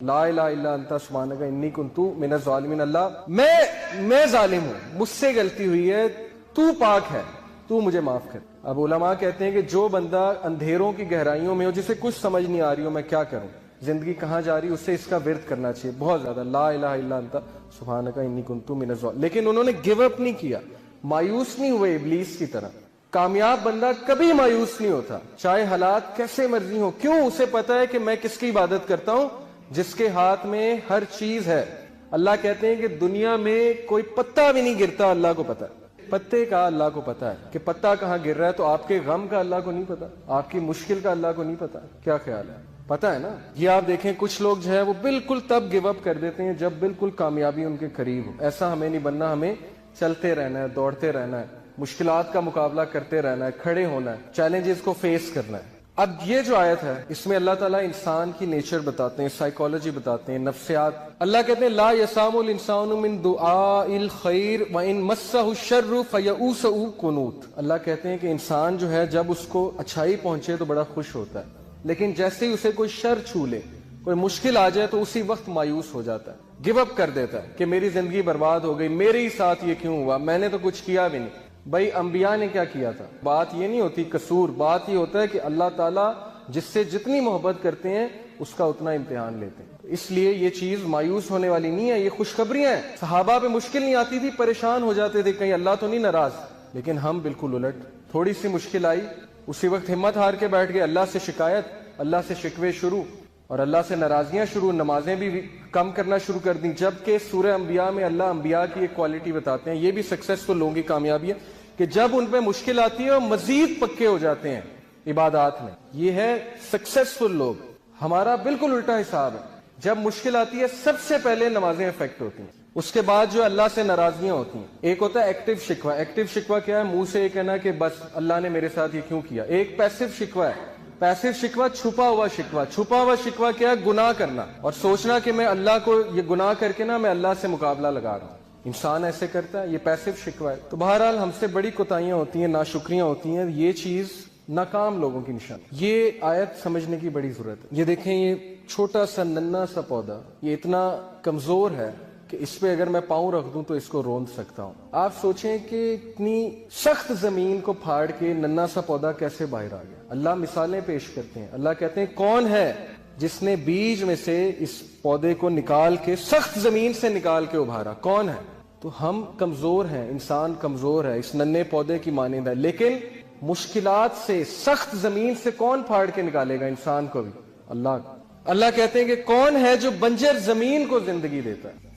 لا الہ الا انت سبحانک انی کنت من الظالمین، اللہ میں ظالم ہوں، مجھ سے غلطی ہوئی ہے، تو پاک ہے، تو مجھے معاف کر۔ اب علماء کہتے ہیں کہ جو بندہ اندھیروں کی گہرائیوں میں ہو، جسے کچھ سمجھ نہیں آ رہی ہو میں کیا کروں، زندگی کہاں جا رہی، اسے اس کا ورد کرنا چاہیے بہت زیادہ، لا الہ الا انت سبحانک انی کنت من الظالمین۔ لیکن انہوں نے گیو اپ نہیں کیا، مایوس نہیں ہوئے ابلیس کی طرح۔ کامیاب بندہ کبھی مایوس نہیں ہوتا، چاہے حالات کیسے مرضی ہوں۔ کیوں؟ اسے پتا ہے کہ میں کس کی عبادت کرتا ہوں، جس کے ہاتھ میں ہر چیز ہے۔ اللہ کہتے ہیں کہ دنیا میں کوئی پتا بھی نہیں گرتا، اللہ کو پتا ہے۔ پتے کا اللہ کو پتا ہے کہ پتا کہاں گر رہا ہے، تو آپ کے غم کا اللہ کو نہیں پتا، آپ کی مشکل کا اللہ کو نہیں پتا؟ کیا خیال ہے؟ پتا ہے نا؟ یہ آپ دیکھیں کچھ لوگ جو ہے وہ بالکل تب گیو اپ کر دیتے ہیں جب بالکل کامیابی ان کے قریب ہو۔ ایسا ہمیں نہیں بننا، ہمیں چلتے رہنا ہے، دوڑتے رہنا ہے، مشکلات کا مقابلہ کرتے رہنا ہے، کھڑے ہونا ہے، چیلنجز کو فیس کرنا ہے۔ اب یہ جو آیت ہے اس میں اللہ تعالیٰ انسان کی نیچر بتاتے ہیں، سائیکالوجی بتاتے ہیں، نفسیات۔ اللہ کہتے ہیں لا یسام الانسان من دعاء الخیر وان مسہ الشر فیئوس قنوط۔ اللہ کہتے ہیں کہ انسان جو ہے جب اس کو اچھائی پہنچے تو بڑا خوش ہوتا ہے، لیکن جیسے ہی اسے کوئی شر چھو لے، کوئی مشکل آ جائے تو اسی وقت مایوس ہو جاتا ہے، گیو اپ کر دیتا ہے کہ میری زندگی برباد ہو گئی، میرے ہی ساتھ یہ کیوں ہوا، میں نے تو کچھ کیا بھی نہیں۔ بھائی انبیاء نے کیا کیا تھا؟ بات یہ نہیں ہوتی قصور، بات یہ ہوتا ہے کہ اللہ تعالیٰ جس سے جتنی محبت کرتے ہیں اس کا اتنا امتحان لیتے ہیں۔ اس لیے یہ چیز مایوس ہونے والی نہیں ہے، یہ خوشخبریاں ہیں۔ صحابہ پہ مشکل نہیں آتی تھی، پریشان ہو جاتے تھے کہیں اللہ تو نہیں ناراض، لیکن ہم بالکل الٹ، تھوڑی سی مشکل آئی اسی وقت ہمت ہار کے بیٹھ گئے، اللہ سے شکایت، اللہ سے شکوے شروع، اور اللہ سے ناراضیاں شروع، نمازیں بھی کم کرنا شروع کر دیں۔ جبکہ سورہ انبیاء میں اللہ انبیاء کی ایک کوالٹی بتاتے ہیں، یہ بھی سکسیسفل لوگوں کی کامیابی ہے کہ جب ان پہ مشکل آتی ہے وہ مزید پکے ہو جاتے ہیں عبادات میں۔ یہ ہے سکسیسفل لوگ۔ ہمارا بالکل الٹا حساب ہے، جب مشکل آتی ہے سب سے پہلے نمازیں افیکٹ ہوتی ہیں، اس کے بعد جو اللہ سے ناراضیاں ہوتی ہیں۔ ایک ہوتا ہے ایکٹیو شکوہ۔ ایکٹیو شکوہ کیا ہے؟ منہ سے یہ کہنا کہ بس اللہ نے میرے ساتھ یہ کیوں کیا۔ ایک پیسو شکوہ ہے۔ پیسو شکوہ چھپا ہوا شکوہ۔ چھپا ہوا شکوہ کیا ہے؟ گناہ کرنا اور سوچنا کہ میں اللہ کو یہ گناہ کر کے میں اللہ سے مقابلہ لگا رہا ہوں۔ انسان ایسے کرتا ہے، یہ پیسو شکوہ ہے۔ تو بہرحال ہم سے بڑی کوتاہیاں ہوتی ہیں، ناشکریاں ہوتی ہیں، یہ چیز ناکام لوگوں کی نشان۔ یہ آیت سمجھنے کی بڑی ضرورت ہے۔ یہ دیکھیں، یہ چھوٹا سا ننھا سا پودا یہ اتنا کمزور ہے کہ اس پہ اگر میں پاؤں رکھ دوں تو اس کو روند سکتا ہوں۔ آپ سوچیں کہ اتنی سخت زمین کو پھاڑ کے ننھا سا پودا کیسے باہر آ گیا۔ اللہ مثالیں پیش کرتے ہیں، اللہ کہتے ہیں کون ہے جس نے بیج میں سے اس پودے کو نکال کے سخت زمین سے نکال کے ابھارا؟ کون ہے؟ تو ہم کمزور ہیں، انسان کمزور ہے، اس ننھے پودے کی مانند ہے، لیکن مشکلات سے، سخت زمین سے کون پھاڑ کے نکالے گا انسان کو بھی؟ اللہ۔ اللہ کہتے ہیں کہ کون ہے جو بنجر زمین کو زندگی دیتا ہے؟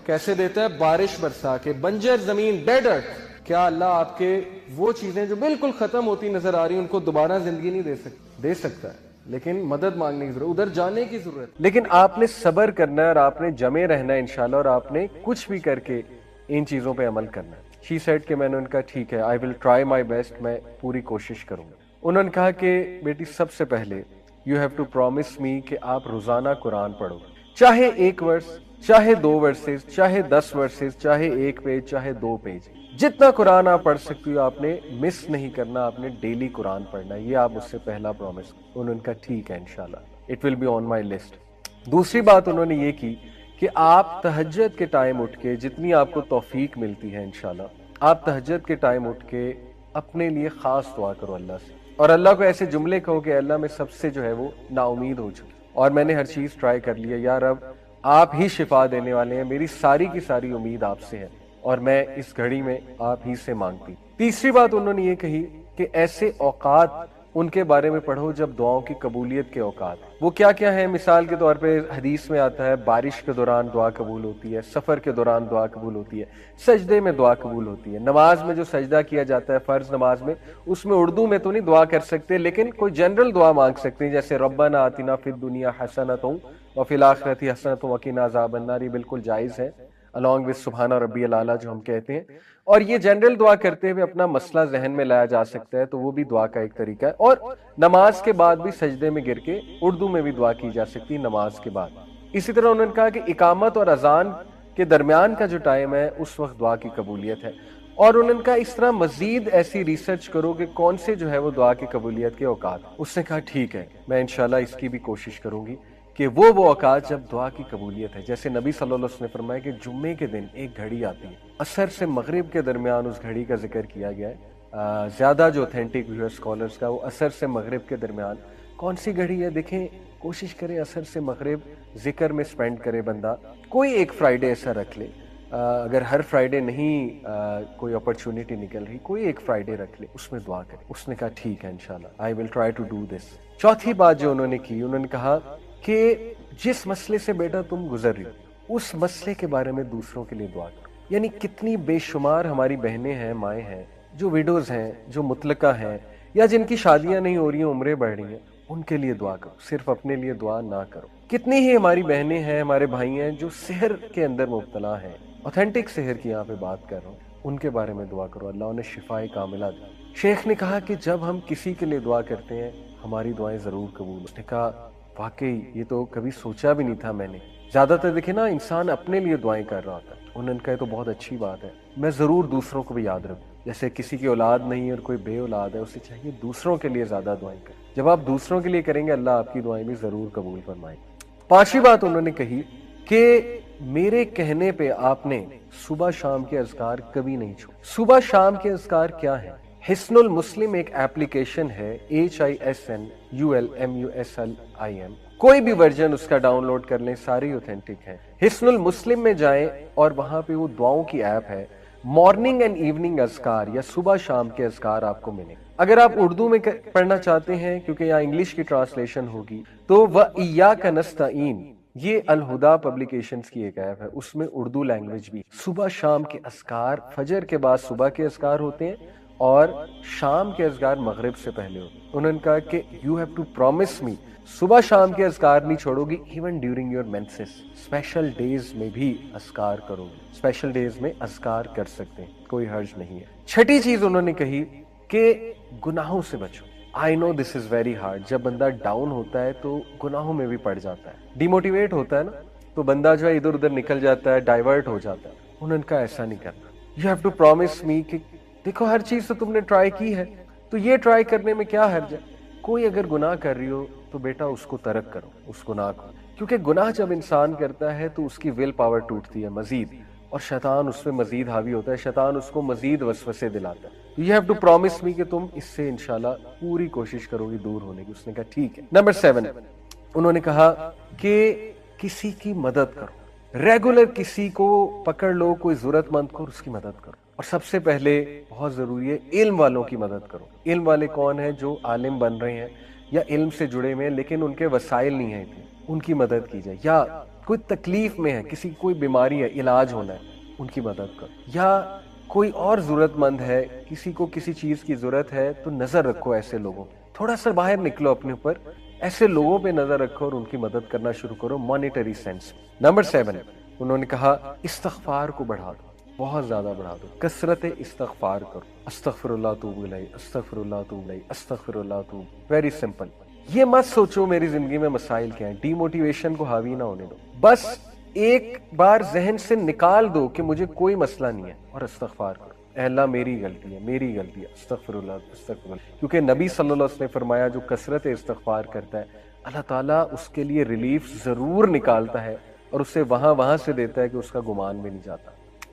کیسے دیتا ہے؟ بارش برسا کے۔ بنجر زمین، ڈیڈ ارتھ، کیا اللہ آپ کے وہ چیزیں جو بالکل ختم ہوتی نظر آ رہی ہیں ان کو دوبارہ زندگی نہیں دے سکتا ہے؟ لیکن مدد مانگنے کی ضرورت، ادھر جانے کی ضرورت۔ لیکن آپ نے صبر کرنا ہے اور آپ نے جمے رہنا ہے انشاءاللہ، اور آپ نے کچھ بھی کر کے ان چیزوں پہ عمل کرنا ہے۔ شی سیڈ کہ میں نے ان کا ٹھیک ہے، آئی ول ٹرائی مائی بیسٹ، میں پوری کوشش کروں گا۔ انہوں نے کہا کہ بیٹی سب سے پہلے یو ہیو ٹو پرومس می کہ آپ روزانہ قرآن پڑھو، چاہے ایک ورس، چاہے 2 ورسز، چاہے 10 ورسز، چاہے 1 پیج، چاہے 2 پیج، جتنا قرآن آپ پڑھ سکتی ہو آپ نے مس نہیں کرنا، آپ نے ڈیلی قرآن پڑھنا ہے۔ یہ آپ مجھ سے پہلا پرومس۔ انہوں نے کہا ٹھیک ہے انشاءاللہ، it will be on my list. دوسری بات انہوں نے یہ کی کہ آپ تہجد کے ٹائم اٹھ کے، جتنی آپ کو توفیق ملتی ہے انشاءاللہ، آپ تہجد کے ٹائم اٹھ کے اپنے لیے خاص دعا کرو اللہ سے، اور اللہ کو ایسے جملے کہو کہ اللہ میں سب سے جو ہے وہ نا امید ہو چکی، اور میں نے ہر چیز ٹرائی کر لیا، یا رب آپ ہی شفا دینے والے ہیں، میری ساری کی ساری امید آپ سے ہے، اور میں اس گھڑی میں آپ ہی سے مانگتی۔ تیسری بات انہوں نے یہ کہی کہ ایسے اوقات ان کے بارے میں پڑھو جب دعاؤں کی قبولیت کے اوقات۔ وہ کیا کیا ہیں؟ مثال کے طور پہ حدیث میں آتا ہے بارش کے دوران دعا قبول ہوتی ہے، سفر کے دوران دعا قبول ہوتی ہے، سجدے میں دعا قبول ہوتی ہے، نماز میں جو سجدہ کیا جاتا ہے فرض نماز میں، اس میں اردو میں تو نہیں دعا کر سکتے، لیکن کوئی جنرل دعا مانگ سکتے ہیں، جیسے ربنا آتنا فی الدنیا حسنۃ وفی الآخرۃ حسنۃ وقنا عذاب النار، یہ بالکل جائز ہے، along with سبحان ربی الاعلیٰ جو ہم کہتے ہیں، اور یہ جنرل دعا کرتے ہوئے اپنا مسئلہ ذہن میں لایا جا سکتا ہے، تو وہ بھی دعا کا ایک طریقہ ہے۔ اور نماز کے بعد بھی سجدے میں گر کے اردو میں بھی دعا کی جا سکتی ہے نماز کے بعد۔ اسی طرح انہوں نے کہا کہ اقامت اور اذان کے درمیان کا جو ٹائم ہے اس وقت دعا کی قبولیت ہے، اور انہوں نے کہا اس طرح مزید ایسی ریسرچ کرو کہ کون سے جو ہے وہ دعا کی قبولیت کے اوقات۔ اس نے کہا ٹھیک ہے، میں انشاءاللہ اس کی بھی کوشش کروں گی کہ وہ اوقات جب دعا کی قبولیت ہے. جیسے نبی صلی اللہ علیہ وسلم نے فرمایا کہ جمعے کے دن ایک گھڑی آتی ہے, عصر سے مغرب کے درمیان اس گھڑی کا ذکر کیا گیا ہے. زیادہ جو اوتھینٹک ویو ہے اسکالرس کا, وہ عصر سے مغرب کے درمیان. کون سی گھڑی ہے؟ دیکھیں, کوشش کریں عصر سے مغرب ذکر میں سپینڈ کرے بندہ. کوئی ایک فرائیڈے ایسا رکھ لے, اگر ہر فرائیڈے نہیں کوئی اپرچونٹی نکل رہی, کوئی ایک فرائیڈے رکھ لے, اس میں دعا کرے. اس نے کہا ٹھیک ہے انشاءاللہ, I will try to do this. چوتھی بات جو انہوں نے کی, انہوں نے کہا کہ جس مسئلے سے بیٹا تم گزر رہی ہو, اس مسئلے کے بارے میں دوسروں کے لیے دعا کرو. یعنی کتنی بے شمار ہماری بہنیں ہیں, مائیں ہیں, جو ویڈوز ہیں, جو مطلقہ ہیں, یا جن کی شادیاں نہیں ہو رہی ہیں, عمریں بڑھ رہی ہیں, ان کے لیے دعا کرو, صرف اپنے لیے دعا نہ کرو. کتنی ہی ہماری بہنیں ہیں, ہمارے بھائی ہیں جو سحر کے اندر مبتلا ہیں, اوتھینٹک سحر کی یہاں پہ بات کر رہا ہوں, ان کے بارے میں دعا کرو, اللہ انہیں شفائے کاملہ دے. شیخ نے کہا کہ جب ہم کسی کے لیے دعا کرتے ہیں ہماری دعائیں ضرور قبول. اس نے کہا واقعی یہ تو کبھی سوچا بھی نہیں تھا میں نے. زیادہ تر دیکھیں نا, انسان اپنے لیے دعائیں کر رہا ہوتا ہے. انہوں نے کہا تو بہت اچھی بات ہے, میں ضرور دوسروں کو بھی یاد رکھوں. جیسے کسی کی اولاد نہیں اور کوئی بے اولاد ہے, اسے چاہیے دوسروں کے لیے زیادہ دعائیں کریں. جب آپ دوسروں کے لیے کریں گے اللہ آپ کی دعائیں بھی ضرور قبول فرمائیں. پانچویں بات انہوں نے کہی کہ میرے کہنے پہ آپ نے صبح شام کے اذکار کبھی نہیں چھوڑے. صبح شام کے اذکار کیا ہیں؟ حسن المسلم ایک ایپلیکیشن ہے, HISNULMUSLIM. کوئی بھی ورژن اس کا ڈاؤن لوڈ کر لیں, ساری اوتھینٹک ہیں. حسن المسلم میں جائیں اور وہاں پہ وہ دعاؤں کی ایپ ہے. مارننگ اینڈ ایوننگ اذکار یا صبح شام کے اذکار آپ کو ملیں. اگر آپ اردو میں پڑھنا چاہتے ہیں, کیونکہ یہاں انگلش کی ٹرانسلیشن ہوگی, تو وَإِيَّاكَ نَسْتَعِينُ, یہ الہدا پبلیکیشنز کی ایک ایپ ہے, اس میں اردو لینگویج بھی. صبح شام کے اذکار, فجر کے بعد صبح کے اذکار ہوتے ہیں اور شام کے اذکار مغرب سے پہلے ہوتے ہیں. انہوں نے کہا کہ you have to promise me, صبح شام کے اذکار نہیں چھوڑو گی, even during your menses, special days میں بھی اذکار کرو گی. اسپیشل ڈیز میں اذکار کر سکتے ہیں, کوئی حرج نہیں ہے. چھٹی چیز انہوں نے کہی کہ گناہوں سے بچو. آئی نو دس از ویری ہارڈ. جب بندہ ڈاؤن ہوتا ہے تو گناہوں میں بھی پڑ جاتا ہے, ڈی موٹیویٹ ہوتا ہے نا, تو بندہ جو ہے ادھر ادھر نکل جاتا ہے, ڈائیورٹ ہو جاتا ہے. انہوں نے کہا ایسا نہیں کرنا. یو ہیو ٹو پرومس می کہ دیکھو ہر چیز تو تم نے ٹرائی کی ہے, تو یہ ٹرائی کرنے میں کیا حرج ہے. کوئی اگر گناہ کر رہی ہو تو بیٹا اس کو ترک کرو, اس گناہ کو, کیونکہ گناہ جب انسان کرتا ہے تو اس کی ول پاور ٹوٹتی ہے مزید, اور شیطان اس پہ مزید حاوی ہوتا ہے, شیطان اس کو مزید وسوسے دلاتا ہے. یو ہیو ٹو پرومس می کہ تم اس سے انشاءاللہ پوری کوشش کرو گی دور ہونے کی. اس نے کہا ٹھیک ہے. نمبر 7, انہوں نے کہا کہ کسی کی مدد کرو. ریگولر کسی کو پکڑ لو, کوئی ضرورت مند کو, اس کی مدد کرو. اور سب سے پہلے بہت ضروری ہے علم والوں کی مدد کرو. علم والے کون ہیں؟ جو عالم بن رہے ہیں یا علم سے جڑے ہوئے ہیں لیکن ان کے وسائل نہیں ہیں اتنے, ان کی مدد کی جائے. یا کوئی تکلیف میں ہے, کسی کی کوئی بیماری ہے, علاج ہونا ہے, ان کی مدد کرو. یا کوئی اور ضرورت مند ہے, کسی کو کسی چیز کی ضرورت ہے, تو نظر رکھو ایسے لوگوں, تھوڑا سا باہر نکلو اپنے اوپر, ایسے لوگوں پہ نظر رکھو اور ان کی مدد کرنا شروع کرو مانیٹری سینس. نمبر 7, انہوں نے کہا استغفار کو بڑھا دو, بہت زیادہ بڑھا دو, کثرت استغفار کرو. استغفر اللہ اتوب الیہ, استغفر اللہ اتوب الیہ, استغفر اللہ اتوب. Very simple. یہ مت سوچو میری زندگی میں مسائل کیا ہیں, ڈی موٹیویشن کو حاوی نہ ہونے دو. بس ایک بار ذہن سے نکال دو کہ مجھے کوئی مسئلہ نہیں ہے, اور استغفار کرو. اے اللہ میری غلطی ہے, میری غلطی ہے, استغفر اللہ, استغفر اللہ. کیونکہ نبی صلی اللہ علیہ وسلم نے فرمایا جو کثرت استغفار کرتا ہے اللہ تعالیٰ اس کے لیے ریلیف ضرور نکالتا ہے, اور اسے وہاں سے دیتا ہے کہ اس کا گمان بھی نہیں جاتا.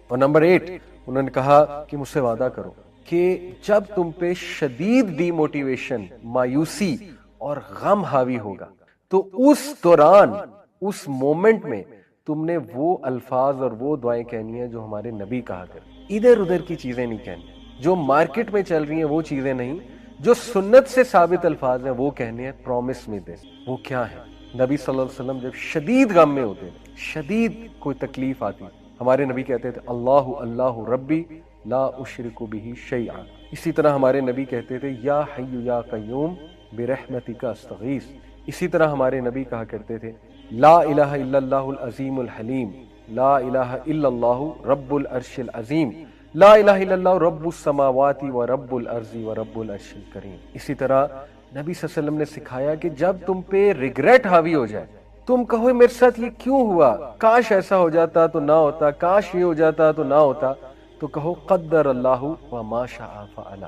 اور نمبر 8, انہوں نے کہا کہ مجھ سے وعدہ کرو کہ جب تم پہ شدید ڈی موٹیویشن, مایوسی اور غم حاوی ہوگا, تو اس دوران, اس مومنٹ میں تم نے وہ الفاظ اور وہ دعائیں کہنی ہیں جو ہمارے نبی کہا کرتے. ادھر ادھر کی چیزیں نہیں کہنی, جو مارکیٹ میں چل رہی ہیں وہ چیزیں نہیں, جو سنت سے ثابت الفاظ ہیں وہ کہنے ہیں. پرومس میں دے. وہ کیا ہے؟ نبی صلی اللہ علیہ وسلم جب شدید غم میں ہوتے ہیں, شدید کوئی تکلیف آتی, ہمارے نبی کہتے تھے اللہ اللہ ربی لا اشرک بہ شیئا. اسی طرح ہمارے نبی کہتے تھے یا حی یا قیوم برحمتک استغیث. اسی طرح ہمارے نبی کہا کرتے تھے لا الہ الا اللہ العظیم الحلیم, لا الہ الا اللہ رب العرش العظیم, لا الہ الا اللہ رب السماوات و رب الارض و رب العرش الکریم. اسی طرح نبی صلی اللہ علیہ وسلم نے سکھایا کہ جب تم پہ ریگریٹ حاوی ہو جائے, تم کہو میرے ساتھ یہ کیوں ہوا, کاش ایسا ہو جاتا تو نہ ہوتا, کاش یہ ہو جاتا تو نہ ہوتا, تو کہو قدر اللہ و ما شاء فعل.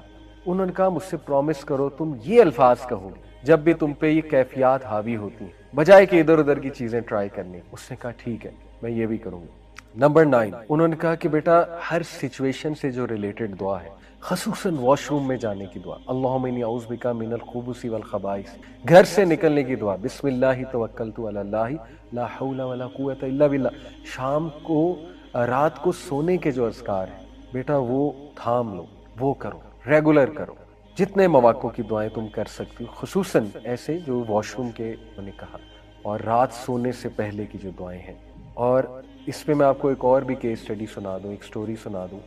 انہوں نے کہا مجھ سے پرومس کرو تم یہ الفاظ کہو گے, جب بھی تم پہ یہ کیفیات حاوی ہوتی ہیں بجائے کہ ادھر ادھر کی چیزیں ٹرائی کرنی. اس نے کہا ٹھیک ہے میں یہ بھی کروں گا. نمبر 9 انہوں نے کہا کہ بیٹا ہر سچویشن سے جو ریلیٹڈ دعا ہے خصوصاً واش روم میں جانے کی دعا, اللہم انی اعوذ بک من الخبث والخبائث, گھر سے نکلنے کی دعا بسم اللہ توکلت علی اللہ لا حول ولا قوت الا باللہ, شام کو رات کو سونے کے جو اذکار ہیں بیٹا وہ تھام لو, وہ کرو, ریگولر کرو, جتنے مواقع کی دعائیں تم کر سکتی ہو, خصوصاً ایسے جو واش روم کے انہوں نے کہا, اور رات سونے سے پہلے کی جو دعائیں ہیں. اور اس پہ میں آپ کو ایک اور بھی کیس اسٹڈی سنا دوں, ایک سٹوری سنا دوں.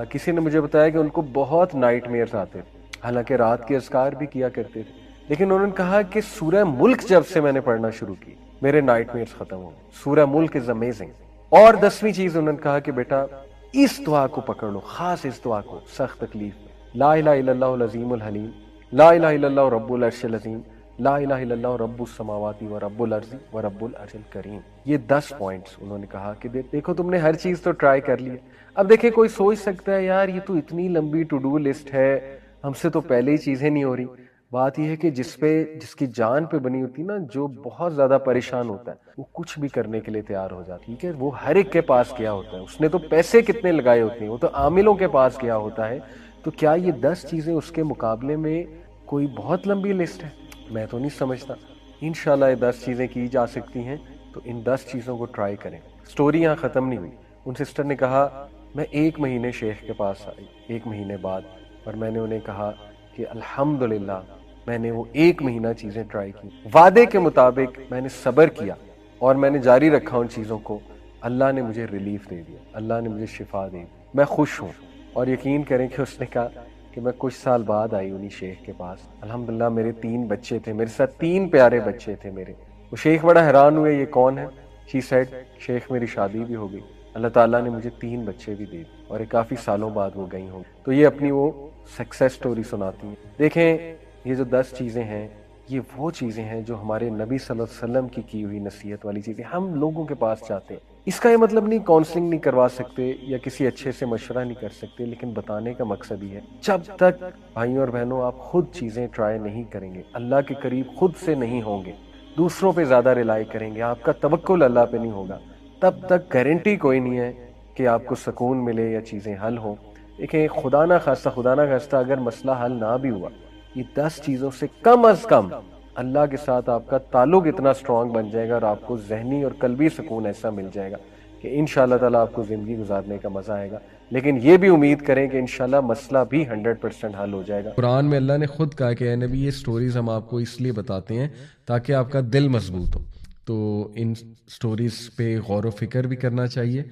کسی نے مجھے بتایا کہ ان کو بہت نائٹ میئرز آتے تھے, حالانکہ رات کے اذکار بھی کیا کرتے تھے, لیکن انہوں نے کہا کہ سورہ ملک جب سے میں نے پڑھنا شروع کی میرے نائٹ میئرز ختم ہو گئے. سورہ ملک از امیزنگ. اور 10ویں چیز انہوں نے کہا کہ بیٹا اس دعا کو پکڑ لو, خاص اس دعا کو سخت تکلیف میں, لا الہ الا اللہ العظیم الحلیم, لا الہ الا اللہ رب العرش العظیم, لا الہ الا اللہ رب السماوات و رب الارض و رب العرش الکریم. یہ 10 پوائنٹس انہوں نے کہا کہ دیکھو تم نے ہر چیز تو ٹرائی کر لی. اب دیکھیں کوئی سوچ سکتا ہے یار یہ تو اتنی لمبی ٹو ڈو لسٹ ہے, ہم سے تو پہلے ہی چیزیں نہیں ہو رہی. بات یہ ہے کہ جس کی جان پہ بنی ہوتی نا, جو بہت زیادہ پریشان ہوتا ہے وہ کچھ بھی کرنے کے لیے تیار ہو جاتا ہے. ٹھیک ہے, وہ ہر ایک کے پاس گیا ہوتا ہے, اس نے تو پیسے کتنے لگائے ہوتے ہیں, وہ تو عاملوں کے پاس گیا ہوتا ہے. تو کیا یہ 10 چیزیں اس کے مقابلے میں کوئی بہت لمبی لسٹ ہے؟ میں تو نہیں سمجھتا. انشاءاللہ یہ 10 چیزیں کی جا سکتی ہیں, تو ان 10 چیزوں کو ٹرائی کریں. سٹوری یہاں ختم نہیں ہوئی. ان سسٹر نے کہا میں 1 مہینے شیخ کے پاس آئی 1 مہینے بعد, اور میں نے انہیں کہا کہ الحمدللہ میں نے وہ 1 مہینہ چیزیں ٹرائی کی, وعدے کے مطابق میں نے صبر کیا اور میں نے جاری رکھا ان چیزوں کو. اللہ نے مجھے ریلیف دے دیا, اللہ نے مجھے شفا دے دی, میں خوش ہوں. اور یقین کریں کہ اس نے کہا کہ میں کچھ سال بعد آئی انہی شیخ کے پاس, الحمدللہ میرے 3 بچے تھے, میرے ساتھ 3 پیارے بچے تھے میرے. وہ شیخ بڑا حیران ہوئے یہ کون ہے. شی سیڈ شیخ میری شادی بھی ہو گئی, اللہ تعالیٰ نے مجھے 3 بچے بھی دے دیے, اور کافی سالوں بعد وہ گئی ہوں. تو یہ اپنی وہ سکسیس سٹوری سناتی ہیں. دیکھیں یہ جو 10 چیزیں ہیں یہ وہ چیزیں ہیں جو ہمارے نبی صلی اللہ علیہ وسلم کی ہوئی نصیحت والی چیزیں ہم لوگوں کے پاس چاہتے ہیں. اس کا یہ مطلب نہیں کاؤنسلنگ نہیں کروا سکتے یا کسی اچھے سے مشورہ نہیں کر سکتے, لیکن بتانے کا مقصد یہ ہے جب تک بھائیوں اور بہنوں آپ خود چیزیں ٹرائی نہیں کریں گے, اللہ کے قریب خود سے نہیں ہوں گے, دوسروں پہ زیادہ ریلائی کریں گے, آپ کا توکل اللہ پہ نہیں ہوگا, تب تک گارنٹی کوئی نہیں ہے کہ آپ کو سکون ملے یا چیزیں حل ہوں. دیکھیں خدا نہ خواستہ اگر مسئلہ حل نہ بھی ہوا, یہ 10 چیزوں سے کم از کم اللہ کے ساتھ آپ کا تعلق اتنا سٹرونگ بن جائے گا اور آپ کو ذہنی اور قلبی سکون ایسا مل جائے گا کہ انشاءاللہ تعالیٰ آپ کو زندگی گزارنے کا مزہ آئے گا. لیکن یہ بھی امید کریں کہ انشاءاللہ مسئلہ بھی 100% حل ہو جائے گا. قرآن میں اللہ نے خود کہا کہ اے نبی یہ سٹوریز ہم آپ کو اس لیے بتاتے ہیں تاکہ آپ کا دل مضبوط ہو. تو ان سٹوریز پہ غور و فکر بھی کرنا چاہیے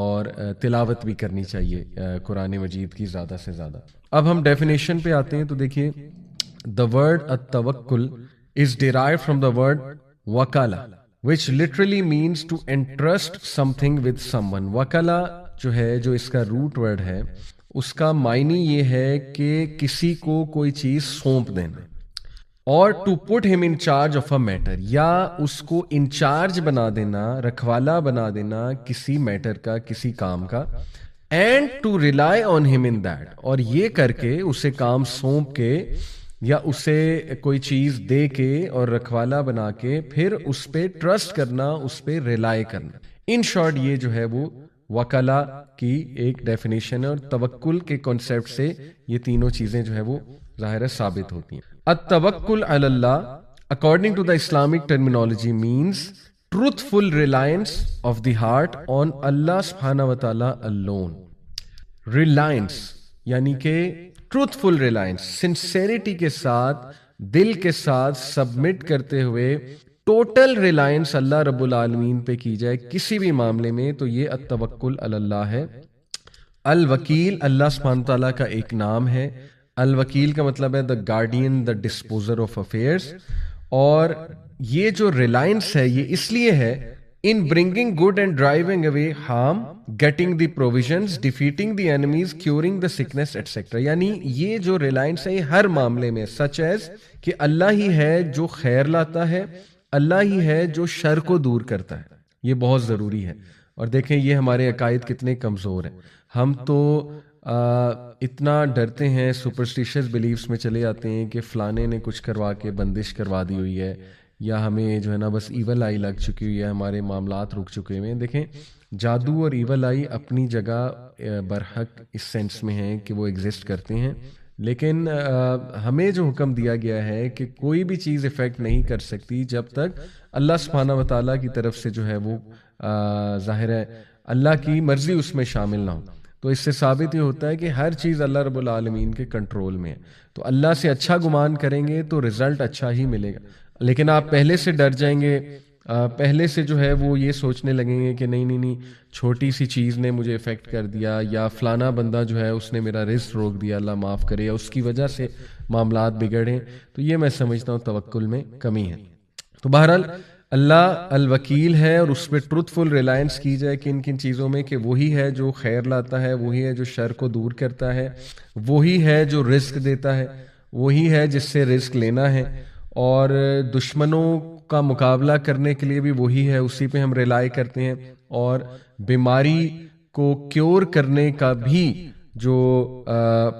اور تلاوت بھی کرنی چاہیے قرآن مجید کی زیادہ سے زیادہ. اب ہم ڈیفینیشن پہ آتے ہیں. تو دیکھیے the word at-tawakkul is derived from the word wakala which literally means to entrust something with someone. wakala جو ہے, جو اس کا روٹ ورڈ ہے, اس کا معنی یہ ہے کہ کسی کو کوئی چیز سونپ دینا, اور to put him in charge of a matter, یا اس کو انچارج بنا دینا, رکھوالا بنا دینا کسی میٹر کا, کسی کام کا, and to rely on him in that, اور یہ کر کے اسے کام سونپ کے یا اسے کوئی چیز دے کے اور رکھوالا بنا کے پھر اس پہ ٹرسٹ کرنا, اس پہ ریلائی کرنا. ان شارٹ یہ جو ہے وہ وکلا کی ایک ڈیفینیشن ہے, اور توکل کے کانسیپٹ سے یہ تینوں چیزیں جو ہے وہ ظاہر ثابت ہوتی ہیں. التوکل علی اللہ according to the Islamic terminology means truthful reliance of the heart on Allah subhanahu wa ta'ala alone. Reliance یعنی کہ ٹروتھفل ریلائنس, سنسیریٹی کے ساتھ, دل کے ساتھ سبمٹ کرتے ہوئے ٹوٹل ریلائنس اللہ رب العالمین پہ کی جائے کسی بھی معاملے میں, تو یہ التوکل علی اللہ ہے. الوکیل اللہ سبحانہ تعالیٰ کا ایک نام ہے. الوکیل کا مطلب ہے the guardian, the disposer of affairs. اور یہ جو ریلائنس ہے یہ اس لیے ہے in bringing good and driving away harm, getting the provisions, defeating the enemies, curing the sickness, etc. یعنی یہ جو ریلائنس ہے یہ ہر معاملے میں such as کہ اللہ ہی ہے جو خیر لاتا ہے, اللہ ہی ہے جو شر کو دور کرتا ہے. یہ بہت ضروری ہے. اور دیکھیں یہ ہمارے عقائد کتنے کمزور ہیں. ہم تو اتنا ڈرتے ہیں, سپرسٹیشس بلیفس میں چلے جاتے ہیں کہ فلانے نے کچھ کروا کے بندش کروا دی ہوئی ہے, یا ہمیں جو ہے نا بس ایول آئی لگ چکی ہوئی ہے, ہمارے معاملات رک چکے ہوئے ہیں. دیکھیں جادو اور ایول آئی اپنی جگہ برحق اس سینس میں ہیں کہ وہ ایگزسٹ کرتے ہیں, لیکن ہمیں جو حکم دیا گیا ہے کہ کوئی بھی چیز افیکٹ نہیں کر سکتی جب تک اللہ سبحانہ و تعالیٰ کی طرف سے جو ہے وہ ظاہر ہے اللہ کی مرضی اس میں شامل نہ ہو. تو اس سے ثابت یہ ہوتا ہے کہ ہر چیز اللہ رب العالمین کے کنٹرول میں ہے. تو اللہ سے اچھا گمان کریں گے تو رزلٹ اچھا ہی ملے گا. لیکن آپ پہلے سے ڈر جائیں گے, پہلے سے جو ہے وہ یہ سوچنے لگیں گے کہ نہیں چھوٹی سی چیز نے مجھے افیکٹ کر دیا, یا فلانا بندہ جو ہے اس نے میرا رزق روک دیا, اللہ معاف کرے, یا اس کی وجہ سے معاملات بگڑے, تو یہ میں سمجھتا ہوں توکل میں کمی ہے. تو بہرحال اللہ الوکیل ہے, اور اس پہ ٹروتھ فل ریلائنس کی جائے کن کن چیزوں میں, کہ وہی ہے جو خیر لاتا ہے, وہی ہے جو شر کو دور کرتا ہے, وہی ہے جو رزق دیتا ہے, وہی ہے جس سے رزق لینا ہے, اور دشمنوں کا مقابلہ کرنے کے لیے بھی وہی ہے, اسی پہ ہم ریلائی کرتے ہیں. اور بیماری کو کیور کرنے کا بھی جو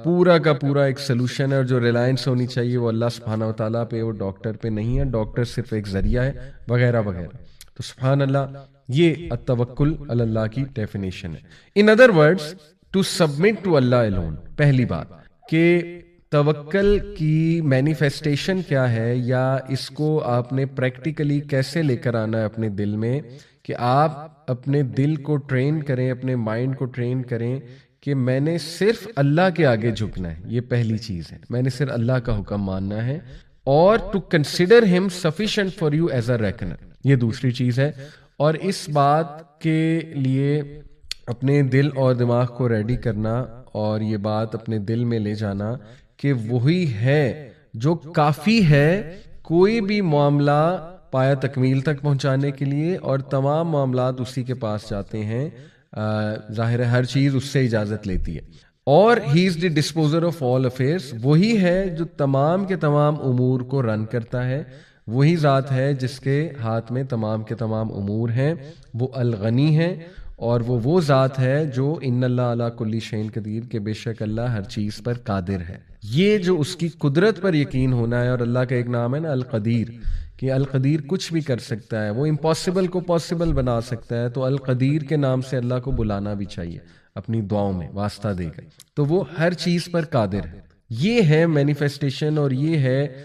پورا کا پورا ایک سلوشن ہے, اور جو ریلائنس ہونی چاہیے وہ اللہ سبحانہ و تعالیٰ پہ, وہ ڈاکٹر پہ نہیں ہے. ڈاکٹر صرف ایک ذریعہ ہے, وغیرہ وغیرہ. تو سبحان اللہ, یہ التوکل علی اللہ کی ڈیفینیشن ہے. In other words, to submit to Allah alone. پہلی بات کہ توکل کی مینیفیسٹیشن کیا ہے, یا اس کو آپ نے پریکٹیکلی کیسے لے کر آنا ہے اپنے دل میں, کہ آپ اپنے دل کو ٹرین کریں, اپنے مائنڈ کو ٹرین کریں کہ میں نے صرف اللہ کے آگے جھکنا ہے. یہ پہلی چیز ہے, میں نے صرف اللہ کا حکم ماننا ہے. اور to consider him sufficient for you as a reckoner, یہ دوسری چیز ہے. اور اس بات کے لیے اپنے دل اور دماغ کو ریڈی کرنا, اور یہ بات اپنے دل میں لے جانا کہ وہی ہے جو کافی ہے کوئی بھی معاملہ پایا تکمیل تک پہنچانے کے لیے, اور تمام معاملات اسی کے پاس جاتے ہیں. ظاہر ہے ہر چیز اس سے اجازت لیتی ہے. اور ہی از دی ڈسپوزر آف آل افیئرس, وہی ہے جو تمام کے تمام امور کو رن کرتا ہے. وہی ذات ہے جس کے ہاتھ میں تمام کے تمام امور ہیں. وہ الغنی ہے, اور وہ ذات ہے جو ان اللہ علی کل شیء قدیر, کہ بے شک اللہ ہر چیز پر قادر ہے. یہ جو اس کی قدرت پر یقین ہونا ہے. اور اللہ کا ایک نام ہے نا القدیر, کہ القدیر کچھ بھی کر سکتا ہے, وہ امپاسبل کو پاسبل بنا سکتا ہے. تو القدیر کے نام سے اللہ کو بلانا بھی چاہیے اپنی دعاؤں میں واسطہ دے کر. تو وہ ہر چیز پر قادر ہے. یہ ہے مینیفیسٹیشن, اور یہ ہے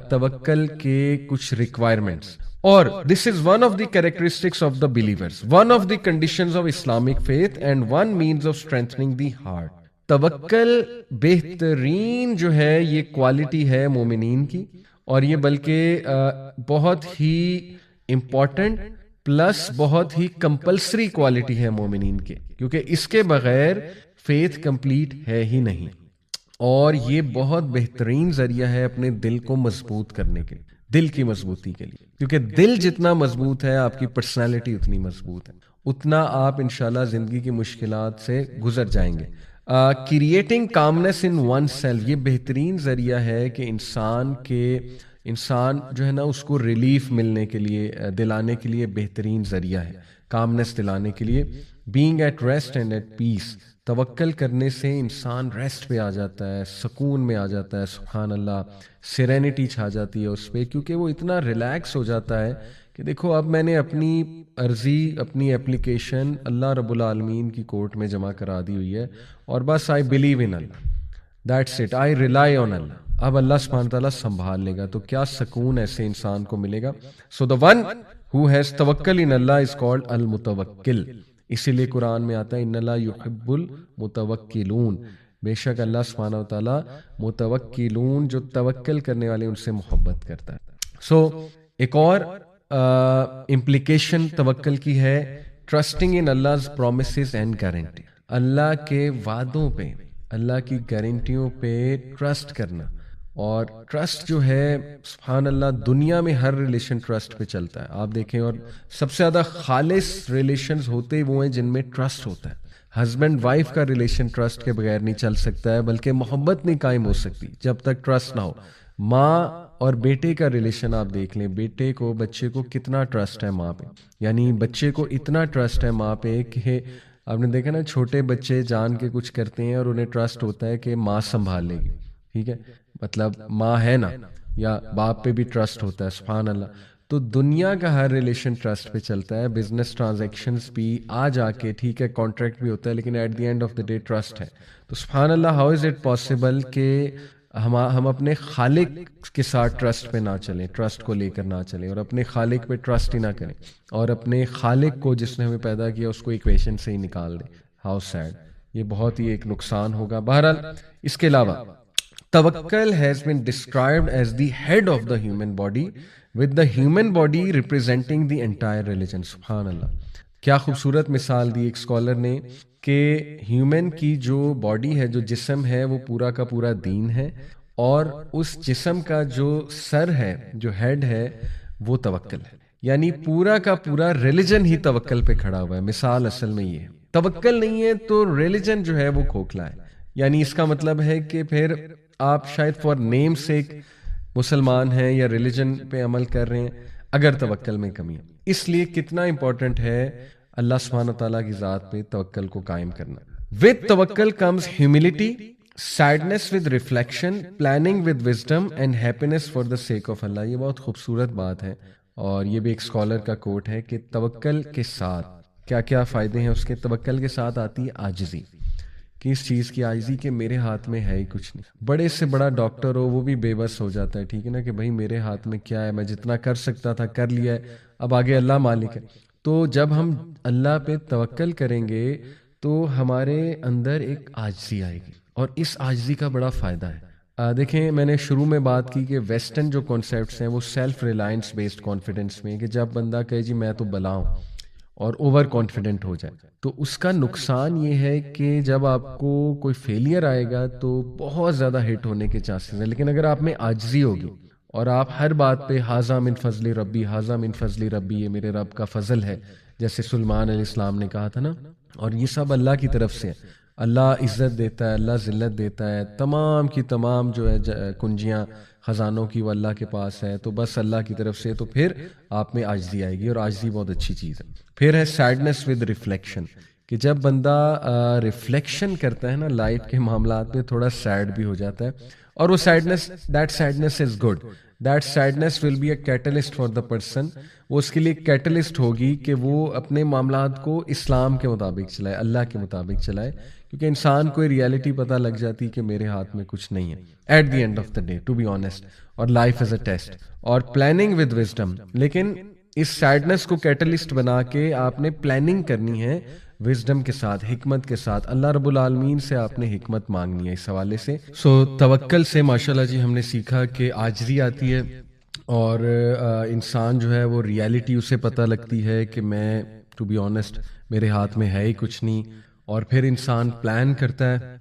توکل کے کچھ ریکوائرمنٹس. اور this is one of the characteristics of the believers, one of the conditions of Islamic faith, and one means of strengthening the heart. توکل بہترین جو ہے یہ کوالٹی ہے مومنین کی, اور یہ بلکہ بہت ہی امپورٹنٹ پلس بہت ہی کمپلسری کوالٹی ہے مومنین کے, کیونکہ اس کے بغیر فیتھ کمپلیٹ ہے ہی نہیں. اور یہ بہت بہترین ذریعہ ہے اپنے دل کو مضبوط کرنے کے, دل کی مضبوطی کے لیے, کیونکہ دل جتنا مضبوط ہے آپ کی پرسنالٹی اتنی مضبوط ہے, اتنا آپ انشاءاللہ زندگی کی مشکلات سے گزر جائیں گے. Creating calmness in oneself, یہ بہترین ذریعہ ہے کہ انسان جو ہے نا اس کو ریلیف ملنے کے لیے, دلانے کے لیے بہترین ذریعہ ہے کامنس دلانے کے لیے. Being at rest and at peace, توکل کرنے سے انسان ریسٹ پہ آ جاتا ہے, سکون میں آ جاتا ہے. سبحان اللہ, سیرینٹی چھا جاتی ہے اس پہ, کیونکہ وہ اتنا ریلیکس ہو جاتا ہے کہ دیکھو اب میں نے اپنی عرضی, اپنی اپلیکیشن اللہ رب العالمین کی کورٹ میں جمع کرا دی ہوئی ہے, اور بس I believe in Allah, that's it, I rely on Allah. اب اللہ سبحانہ تعالیٰ سنبھال لے گا. تو کیا سکون ایسے انسان کو ملے گا. سو دا ون ہو ہیز توکل ان اللہ از کالڈ المتوکل. اسی لیے قرآن میں آتا ہے ان اللہ یحب المتوکلون, بے شک اللہ سبحانہ و تعالیٰ متوکلون جو توکل کرنے والے ان سے محبت کرتا ہے. سو ایک اور امپلیکیشن توکل کی ہے, trusting in Allah's promises and guarantee, Allah کے وعدوں پہ, اللہ کی گارنٹیوں پہ ٹرسٹ کرنا. اور ٹرسٹ جو ہے سبحان اللہ دنیا میں ہر ریلیشن ٹرسٹ پہ چلتا ہے, آپ دیکھیں. اور سب سے زیادہ خالص ریلیشنز ہوتے وہ ہیں جن میں ٹرسٹ ہوتا ہے. ہسبینڈ وائف کا ریلیشن ٹرسٹ کے بغیر نہیں چل سکتا ہے, بلکہ محبت نہیں قائم ہو سکتی جب تک ٹرسٹ نہ ہو. ماں اور بیٹے کا ریلیشن آپ دیکھ لیں، بچے کو کتنا ٹرسٹ ہے ماں پہ، یعنی بچے کو اتنا ٹرسٹ ہے ماں پہ کہ آپ نے دیکھا نا چھوٹے بچے جان کے کچھ کرتے ہیں اور انہیں ٹرسٹ ہوتا ہے کہ ماں سنبھال لے گی، ٹھیک ہے، مطلب ماں ہے نا، یا باپ پہ بھی ٹرسٹ ہوتا ہے، سبحان اللہ۔ تو دنیا کا ہر ریلیشن ٹرسٹ پہ چلتا ہے، بزنس ٹرانزیکشنز بھی آ جا کے ٹھیک ہے کانٹریکٹ بھی ہوتا ہے، لیکن at the end of the day trust ہے۔ تو سبحان اللہ، ہاؤ از اٹ پاسبل کہ ہم اپنے خالق کے ساتھ ٹرسٹ پہ نہ چلیں، ٹرسٹ کو لے کر نہ چلیں، اور اپنے خالق پہ ٹرسٹ ہی نہ کریں، اور اپنے خالق کو جس نے ہمیں پیدا کیا اس کو ایکویشن سے ہی نکال دیں۔ ہاؤ سیڈ، یہ بہت ہی ایک نقصان ہوگا۔ بہرحال اس کے علاوہ توکل has been described as the head of the human body with the human body representing the entire religion۔ سبحان اللہ، کیا خوبصورت مثال دی ایک اسکالر نے کہ ہیومن کی جو باڈی ہے، جو جسم ہے، وہ پورا کا پورا دین ہے، اور اس جسم کا جو سر ہے، جو ہیڈ ہے، وہ توکل ہے، یعنی پورا کا پورا ریلیجن ہی توکل پہ کھڑا ہوا ہے۔ مثال اصل میں یہ ہے، توکل نہیں ہے تو ریلیجن جو ہے وہ کھوکھلا ہے، یعنی اس کا مطلب ہے کہ پھر آپ شاید فار نیم سیک مسلمان ہیں یا ریلیجن پہ عمل کر رہے ہیں اگر توکل میں کمی ہے۔ اس لیے کتنا امپورٹنٹ ہے اللہ سبحانہ تعالیٰ کی ذات پہ توکل کو قائم کرنا۔ with توکل comes humility, sadness with reflection, planning with wisdom and happiness for the sake of Allah۔ یہ بہت خوبصورت بات ہے، اور یہ بھی ایک اسکالر کا کوٹ ہے کہ توکل کے ساتھ کیا کیا فائدے ہیں اس کے۔ توکل کے ساتھ آتی ہے عاجزی، کہ اس چیز کی عاجزی کہ میرے ہاتھ میں ہے ہی کچھ نہیں۔ بڑے سے بڑا ڈاکٹر ہو وہ بھی بے بس ہو جاتا ہے، ٹھیک ہے نا، کہ بھائی میرے ہاتھ میں کیا ہے، میں جتنا کر سکتا تھا کر لیا ہے، اب آگے اللہ مالک ہے۔ تو جب ہم اللہ پہ توکل کریں گے تو ہمارے اندر ایک عاجزی آئے گی، اور اس عاجزی کا بڑا فائدہ ہے۔ دیکھیں میں نے شروع میں بات کی کہ ویسٹرن جو کانسیپٹس ہیں وہ سیلف ریلائنس بیسڈ کانفیڈنس میں، کہ جب بندہ کہے جی میں تو بلا ہوں اور اوور کانفیڈنٹ ہو جائے، تو اس کا نقصان یہ ہے کہ جب آپ کو کوئی فیلئر آئے گا تو بہت زیادہ ہٹ ہونے کے چانسز ہیں۔ لیکن اگر آپ میں عاجزی ہوگی اور آپ ہر بات پہ ھذا من فضل ربی، ھذا من فضل ربی، یہ میرے رب کا فضل ہے، جیسے سلیمان علیہ السلام نے کہا تھا نا، اور یہ سب اللہ کی طرف سے ہے، اللہ عزت دیتا ہے، اللہ ذلت دیتا ہے، تمام کی تمام جو ہے کنجیاں خزانوں کی وہ اللہ کے پاس ہے، تو بس اللہ کی طرف سے، تو پھر آپ میں عاجزی آئے گی، اور عاجزی بہت اچھی چیز ہے۔ پھر ہے سیڈنس ود ریفلیکشن، کہ جب بندہ ریفلیکشن کرتا ہے نا لائف کے معاملات پہ، تھوڑا سیڈ بھی ہو جاتا ہے، اور وہ that sadness is good, that sadness will be a catalyst for the person, وہ اس کے لیے کیٹلسٹ ہوگی کہ وہ اپنے معاملات کو اسلام کے مطابق چلائے، اللہ کے مطابق چلائے، کیونکہ انسان کو ریالٹی پتہ لگ جاتی کہ میرے ہاتھ میں کچھ نہیں ہے at the end of the day, to be honest, اور لائف از اے ٹیسٹ، اور پلاننگ ود وزڈم۔ لیکن اس سیڈنس کو کیٹلسٹ بنا کے آپ نے پلاننگ کرنی ہے وزڈم کے ساتھ، حکمت کے ساتھ، اللہ رب العالمین سے آپ نے حکمت مانگنی ہے اس حوالے سے۔ توکل سے ماشاءاللہ جی ہم نے سیکھا کہ عاجزی آتی ہے، اور انسان جو ہے وہ ریالٹی اسے پتہ لگتی ہے کہ میں ٹو بی آنیسٹ میرے ہاتھ میں ہے ہی کچھ نہیں، اور پھر انسان پلان کرتا ہے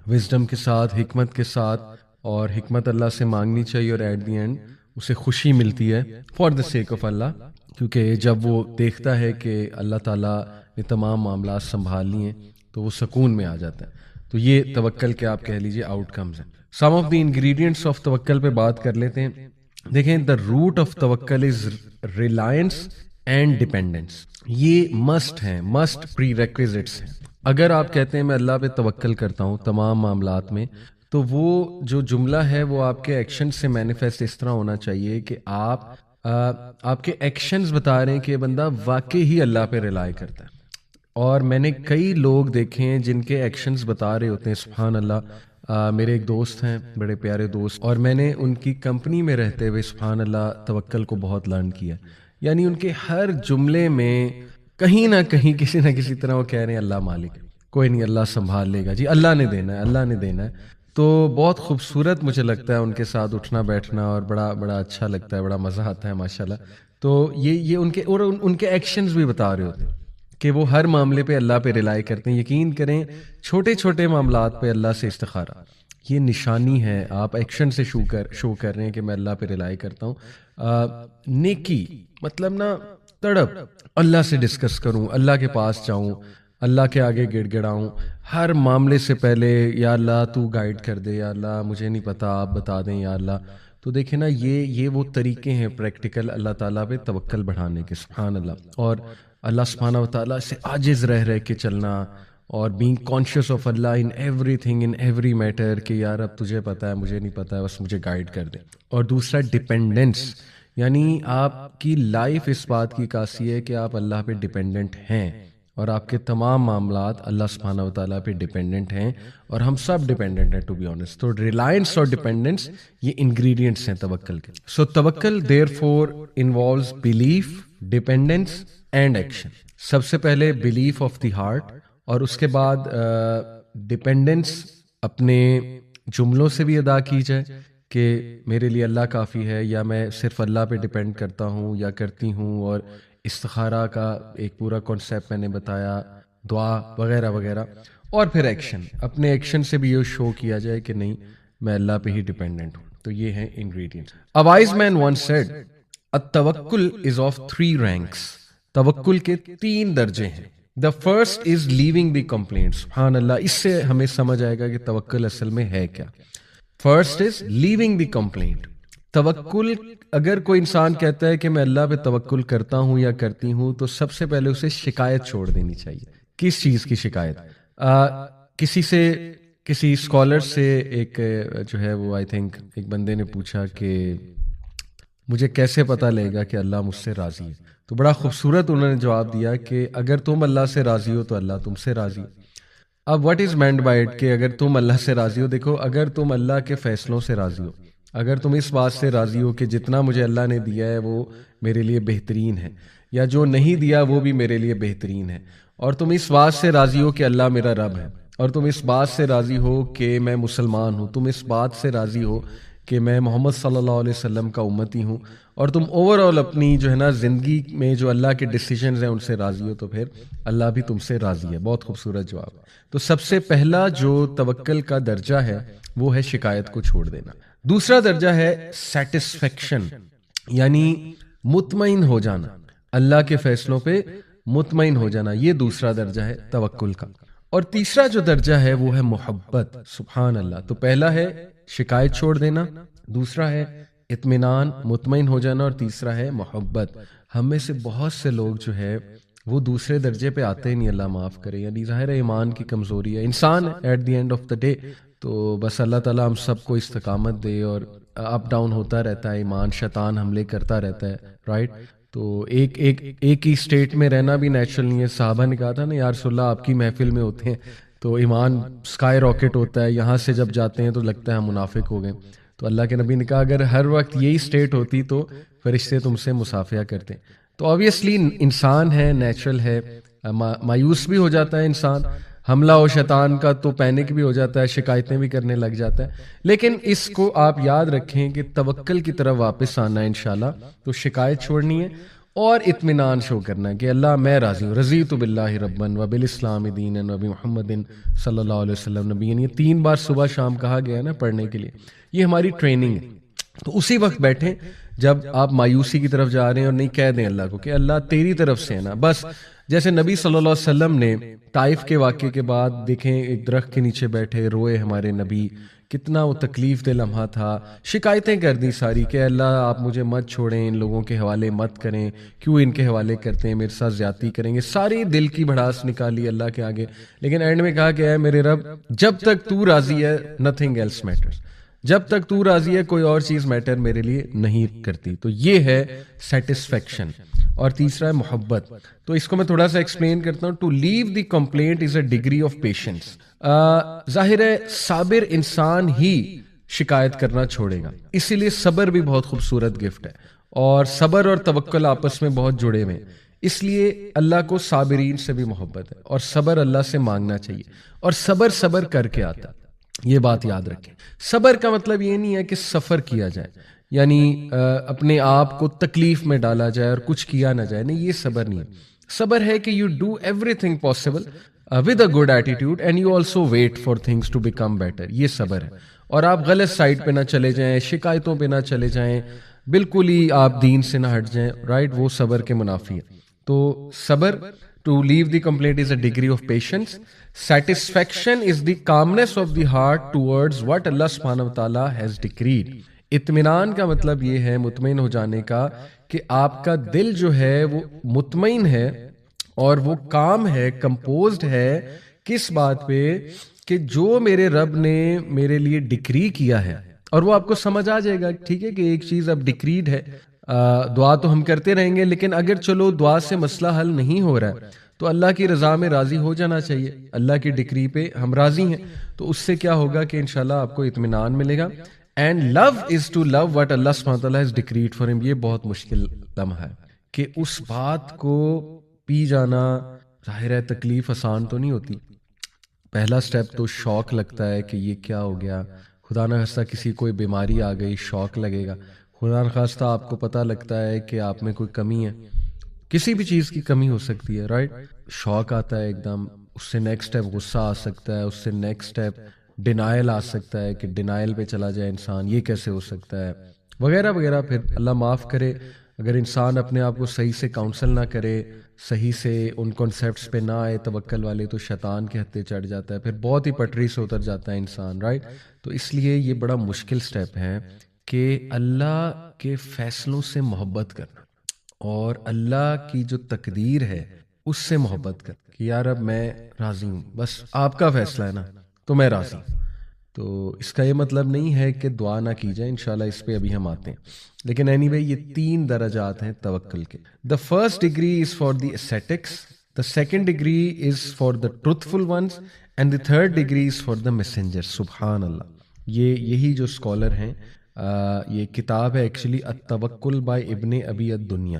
وزڈم کے ساتھ، حکمت کے ساتھ، اور حکمت اللہ سے مانگنی چاہیے، اور ایٹ دی اینڈ اسے خوشی ملتی ہے فار دا سیک آف اللہ، کیونکہ جب وہ دیکھتا ہے کہ اللہ تعالیٰ نے تمام معاملات سنبھال لیے تو وہ سکون میں آ جاتا ہے۔ تو یہ توکل کے آپ کہہ لیجیے آؤٹ کمز ہیں۔ سم آف دی انگریڈینٹس آف توکل پہ بات کر لیتے ہیں۔ دیکھیں دا روٹ آف توکل از ریلائنس اینڈ ڈیپینڈنس، یہ مسٹ ہیں، مسٹ پری ریکویزٹس ہیں۔ اگر آپ کہتے ہیں میں اللہ پہ توکل کرتا ہوں تمام معاملات میں، تو وہ جو جملہ ہے وہ آپ کے ایکشن سے مینیفیسٹ اس طرح ہونا چاہیے کہ آپ کے ایکشنز بتا رہے ہیں کہ بندہ واقعی ہی اللہ پہ ریلائی کرتا ہے۔ اور میں نے کئی لوگ دیکھے ہیں جن کے ایکشنز بتا رہے ہوتے ہیں، سبحان اللہ، میرے ایک دوست ہیں، بڑے پیارے دوست، اور میں نے ان کی کمپنی میں رہتے ہوئے سبحان اللہ توکل کو بہت لرن کیا، یعنی ان کے ہر جملے میں کہیں نہ کہیں کسی نہ کسی طرح وہ کہہ رہے ہیں اللہ مالک، کوئی نہیں، اللہ سنبھال لے گا جی، اللہ نے دینا ہے، اللہ نے دینا ہے۔ تو بہت خوبصورت مجھے لگتا ہے ان کے ساتھ اٹھنا بیٹھنا، اور بڑا اچھا لگتا ہے، بڑا مزہ آتا ہے ماشاءاللہ۔ تو یہ ان کے اور ان کے ایکشنز بھی بتا رہے ہوتے ہیں کہ وہ ہر معاملے پہ اللہ پہ ریلائی کرتے ہیں۔ یقین کریں چھوٹے چھوٹے معاملات پہ اللہ سے استخارہ، یہ نشانی ہے، آپ ایکشن سے شو کر رہے ہیں کہ میں اللہ پہ ریلائی کرتا ہوں۔ نیکی مطلب نا تڑپ، اللہ سے ڈسکس کروں، اللہ کے پاس جاؤں، اللہ کے آگے گڑ گڑاؤں، ہر معاملے سے پہلے یا اللہ تو گائیڈ کر دے، یا اللہ مجھے نہیں پتا آپ بتا دیں یا اللہ۔ تو دیکھیں نا یہ وہ طریقے ہیں پریکٹیکل اللہ تعالیٰ پہ توکل بڑھانے کے. سبحان اللہ. اور اللہ سبحانہ و تعالیٰ سے عاجز رہ کے چلنا اور being conscious of Allah in everything in every matter کہ یار اب تجھے پتہ ہے مجھے نہیں پتہ ہے بس مجھے گائیڈ کر دے. اور دوسرا ڈپینڈنس، یعنی آپ کی لائف اس بات کی عکاسی ہے کہ آپ اللہ پہ ڈپینڈنٹ ہیں اور آپ کے تمام معاملات اللہ سبحانہ و تعالیٰ پہ ڈپینڈنٹ ہیں اور ہم سب ڈپینڈنٹ ہیں ٹو بی آنیسٹ. تو ریلائنس اور ڈپینڈنس یہ انگریڈینٹس ہیں توکل کے. سو توکل therefore involves belief, dependence and action. سب سے پہلے بلیف آف دی ہارٹ اور اس کے بعد ڈپینڈنس اپنے جملوں سے بھی ادا کی جائے کہ میرے لیے اللہ کافی ہے، یا میں صرف اللہ پہ ڈپینڈ کرتا ہوں یا کرتی ہوں. اور استخارہ کا ایک پورا کانسیپٹ میں نے بتایا، دعا وغیرہ وغیرہ. اور پھر ایکشن، اپنے ایکشن سے بھی یہ شو کیا جائے کہ نہیں میں اللہ پہ ہی ڈپینڈنٹ ہوں. تو یہ ہیں ingredients. A wise man once said, التوکل is of 3 ranks. توکل کے 3 درجے ہیں. The first is leaving the complaint. سبحان اللہ. اس سے ہمیں سمجھ آئے گا کہ توکل اصل میں ہے کیا. First is leaving the complaint. توکل اگر کوئی انسان کہتا ہے کہ میں اللہ پہ توکل کرتا ہوں یا کرتی ہوں تو سب سے پہلے اسے شکایت چھوڑ دینی چاہیے. کس چیز کی شکایت؟ کسی اسکالر سے ایک جو ہے وہ آئی تھنک ایک بندے نے پوچھا کہ مجھے کیسے پتہ لے گا کہ اللہ مجھ سے راضی ہے. تو بڑا خوبصورت انہوں نے جواب دیا کہ اگر تم اللہ سے راضی ہو تو اللہ تم سے راضی ہے. اب what is meant by it کہ اگر تم اللہ سے راضی ہو، دیکھو اگر تم اللہ کے فیصلوں سے راضی ہو، اگر تم اس بات سے راضی ہو کہ جتنا مجھے اللہ نے دیا ہے وہ میرے لیے بہترین ہے، یا جو نہیں دیا وہ بھی میرے لیے بہترین ہے، اور تم اس بات سے راضی ہو کہ اللہ میرا رب ہے، اور تم اس بات سے راضی ہو کہ میں مسلمان ہوں، تم اس بات سے راضی ہو کہ میں محمد صلی اللہ علیہ وسلم کا امتی ہوں، اور تم اوور آل اپنی جو ہے نا زندگی میں جو اللہ کے ڈیسیجنز ہیں ان سے راضی ہو، تو پھر اللہ بھی تم سے راضی ہے. بہت خوبصورت جواب. تو سب سے پہلا جو توکل کا درجہ ہے وہ ہے شکایت کو چھوڑ دینا. دوسرا درجہ ہے سیٹسفیکشن، یعنی مطمئن ہو جانا، اللہ کے فیصلوں پہ مطمئن ہو جانا. یہ دوسرا درجہ ہے توکل کا. اور تیسرا جو درجہ ہے وہ ہے محبت. سبحان اللہ. تو پہلا ہے شکایت چھوڑ دینا، دوسرا ہے اطمینان مطمئن ہو جانا، اور تیسرا ہے محبت. ہم میں سے بہت سے لوگ جو ہے وہ دوسرے درجے پہ آتے ہی نہیں، اللہ معاف کرے. یعنی ظاہر ہے ایمان کی کمزوری ہے، انسان at the end of the day. تو بس اللہ تعالیٰ ہم سب کو استقامت دے. اور اپ ڈاؤن ہوتا رہتا ہے ایمان، شیطان حملے کرتا رہتا ہے، رائٹ. تو ایک ہی اسٹیٹ میں رہنا بھی نیچرل نہیں ہے. صحابہ نے کہا تھا نا یا رسول اللہ آپ کی محفل میں ہوتے ہیں تو ایمان سکائی راکٹ ہوتا ہے، یہاں سے جب جاتے ہیں تو لگتا ہے ہم منافق ہو گئے. تو اللہ کے نبی نے کہا اگر ہر وقت یہی اسٹیٹ ہوتی تو فرشتے تم سے مصافحہ کرتے. تو آبویسلی انسان ہے، نیچرل ہے، مایوس بھی ہو جاتا ہے انسان، حملہ ہو شیطان کا تو پینک بھی ہو جاتا ہے، شکایتیں بھی کرنے لگ جاتا ہے. لیکن اس کو آپ یاد رکھیں کہ توکل کی طرف واپس آنا ہے انشاءاللہ. تو شکایت چھوڑنی ہے اور اطمینان شو کرنا ہے کہ اللہ میں راضی ہوں. رضیت باللہ ربا وبالاسلام دینا وبی محمد صلی اللہ علیہ وسلم نبی. یہ 3 بار صبح شام کہا گیا ہے نا پڑھنے کے لیے. یہ ہماری ٹریننگ ہے. تو اسی وقت بیٹھیں جب آپ مایوسی کی طرف جا رہے ہیں اور نہیں کہہ دیں اللہ کو کہ اللہ تیری طرف سے ہے نا. بس جیسے نبی صلی اللہ علیہ وسلم نے طائف کے واقعے کے بعد دیکھیں ایک درخت کے نیچے بیٹھے روئے ہمارے نبی، کتنا وہ تکلیف دہ لمحہ تھا. شکایتیں کر دی ساری کہ اللہ آپ مجھے مت چھوڑیں، ان لوگوں کے حوالے مت کریں، کیوں ان کے حوالے کرتے ہیں، میرے ساتھ زیادتی کریں گے. ساری دل کی بھڑاس نکالی اللہ کے آگے. لیکن اینڈ میں کہا کہ اے میرے رب جب تک تو راضی ہے نتھنگ ایلس میٹرز. جب تک تو راضی ہے کوئی اور چیز میٹر میرے لیے نہیں کرتی. تو یہ ہے سیٹسفیکشن. اور تیسرا ہے محبت. تو اس کو میں تھوڑا سا ایکسپلین کرتا ہوں. To leave the complaint is a degree of patience. ظاہر ہے صابر انسان ہی شکایت کرنا چھوڑے گا، اسی لیے صبر بھی بہت خوبصورت گفٹ ہے. اور صبر اور توکل آپس میں بہت جڑے ہوئے ہیں، اس لیے اللہ کو صابرین سے بھی محبت ہے. اور صبر اللہ سے مانگنا چاہیے. اور صبر کر کے آتا ہے، یہ بات یاد رکھیں. صبر کا مطلب یہ نہیں ہے کہ سفر کیا جائے، یعنی اپنے آپ کو تکلیف میں ڈالا جائے اور کچھ کیا نہ جائے. نہیں، یہ صبر نہیں ہے. صبر ہے کہ you do everything possible with a good attitude and you also wait for things to become better. یہ صبر ہے. اور آپ غلط سائڈ پہ نہ چلے جائیں، شکایتوں پہ نہ چلے جائیں، بالکل ہی آپ دین سے نہ ہٹ جائیں، رائٹ. وہ صبر کے منافی ہے. تو صبر to leave the complaint is a degree of patience. Satisfaction is the calmness of the heart towards what Allah subhanahu wa ta'ala has decreed. اطمینان کا مطلب یہ ہے مطمئن ہو جانے کا کہ آپ کا دل جو ہے وہ مطمئن ہے اور وہ کام ہے، کمپوزڈ ہے کس بات پہ کہ جو میرے رب نے میرے لیے ڈکری کیا ہے، اور وہ آپ کو سمجھ آ جائے گا ٹھیک ہے کہ ایک چیز اب ڈکریڈ ہے، دعا تو ہم کرتے رہیں گے لیکن اگر چلو دعا سے مسئلہ حل نہیں ہو رہا ہے تو اللہ کی رضا میں راضی ہو جانا چاہیے، اللہ کی ڈکری پہ ہم راضی ہیں، تو اس سے کیا ہوگا کہ انشاءاللہ آپ کو اطمینان ملے گا. And love is to love what Allah سبحانہ وتعالیٰ ہیز ڈکریڈ فار ہم. یہ بہت مشکل لمحہ ہے کہ اس بات کو پی جانا. ظاہر ہے تکلیف آسان تو نہیں ہوتی، پہلا سٹیپ تو شوق لگتا ہے کہ یہ کیا ہو گیا، خدا نہ خواستہ کسی کوئی بیماری آ گئی شوق لگے گا، خدا نہ خواستہ آپ کو پتہ لگتا ہے کہ آپ میں کوئی کمی ہے، کسی بھی چیز کی کمی ہو سکتی ہے، رائٹ؟ شوق آتا ہے ایک دم، اس سے نیکسٹ اسٹیپ غصہ آ سکتا ہے، اس سے نیکسٹ اسٹیپ ڈینائل آ سکتا ہے کہ ڈینائل پہ چلا جائے انسان، یہ کیسے ہو سکتا ہے وغیرہ وغیرہ. پھر اللہ معاف کرے اگر انسان اپنے آپ کو صحیح سے کاؤنسل نہ کرے، صحیح سے ان کانسیپٹس پہ نہ آئے توکل والے، تو شیطان کے ہتھے چڑھ جاتا ہے، پھر بہت ہی پٹری سے اتر جاتا ہے انسان، رائٹ؟ تو اس لیے یہ بڑا مشکل سٹیپ ہے کہ اللہ کے فیصلوں سے محبت کرنا اور اللہ کی جو تقدیر ہے اس سے محبت کرنا کہ یار اب میں راضی ہوں، بس آپ کا فیصلہ ہے نا تو میں راضی ہوں. تو اس کا یہ مطلب نہیں ہے کہ دعا نہ کی جائے، انشاءاللہ اس پہ ابھی ہم آتے ہیں. لیکن اینی وے یہ 3 درجات ہیں توکل کے. The first degree is for the ascetics, the second degree is for the truthful ones, and the third degree is for the messenger. سبحان اللہ. یہی جو اسکالر ہیں، یہ کتاب ہے ایکچولی التوکل بائی ابن ابی الدنیا،